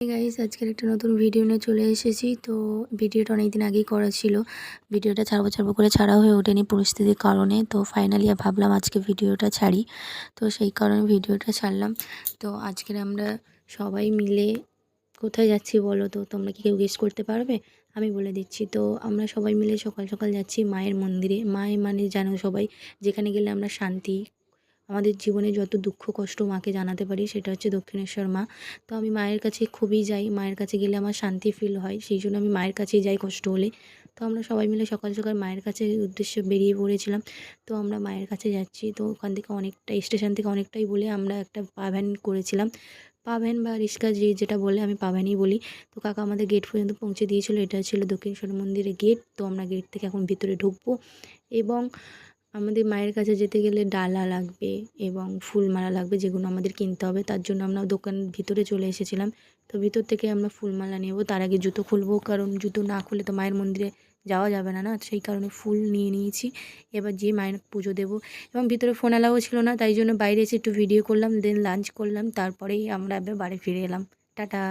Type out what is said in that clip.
Hey guys আজকের একটা নতুন ভিডিও নিয়ে চলে এসেছি। তো ভিডিওটা অনেকদিন আগেই করা ছিল। ভিডিওটা ছাড়বো করে ছাড়া হয়ে ওঠেনি পরিস্থিতির কারণে। তো ফাইনালি ভাবলাম আজকে ভিডিওটা ছাড়ি। তো সেই কারণে ভিডিওটা ছাড়লাম। তো আজকের আমরা সবাই মিলে কোথায় যাচ্ছি বলো তো? তোমরা কি কেউ গেস করতে পারবে? আমি বলে দিচ্ছি। তো আমরা সবাই মিলে সকাল সকাল যাচ্ছি মায়ের মন্দিরে। মায়ে মানে জানো সবাই, যেখানে গেলে আমরা শান্তি, আমাদের জীবনে যত দুঃখ কষ্ট মাকে জানাতে পারি, সেটা হচ্ছে দক্ষিণেশ্বর মা। তো আমি মায়ের কাছে খুবই যাই, মায়ের কাছে গেলে আমার শান্তি ফিল হয়, সেই জন্য আমি মায়ের কাছেই যাই কষ্ট হলে। তো আমরা সবাই মিলে সকাল সকাল মায়ের কাছে উদ্দেশ্যে বেরিয়ে পড়েছিলাম। তো আমরা মায়ের কাছে যাচ্ছি। তো ওখান থেকে অনেকটা, স্টেশন থেকে অনেকটাই বলে আমরা একটা পা ভ্যান করেছিলাম। পা ভ্যান বা রিক্সা যে যেটা বলে, আমি পা ভ্যানই বলি। তো কাকা আমাদের গেট পর্যন্ত পৌঁছে দিয়েছিল। এটা ছিল দক্ষিণেশ্বর মন্দিরের গেট। তো আমরা গেট থেকে এখন ভিতরে ঢুকবো এবং আমাদের মায়ের কাছে যেতে গেলে ডালা লাগবে এবং ফুলমালা লাগবে, যেগুলো আমাদের কিনতে হবে। তার জন্য আমরা দোকান ভিতরে চলে এসেছিলাম। তো ভিতর থেকে আমরা ফুলমালা নেব, তার আগে জুতো খুলবো, কারণ জুতো না খুলে তো মায়ের মন্দিরে যাওয়া যাবে না, সেই কারণে ফুল নিয়ে নিয়েছি। এবার যেয়ে মায়ের পুজো দেবো। এবং ভিতরে ফোন অ্যালাউ ছিল না, তাই জন্য বাইরে এসে একটু ভিডিও করলাম, দেন লাঞ্চ করলাম, তারপরেই আমরা এবার বাড়ি ফিরে এলাম। টাটা।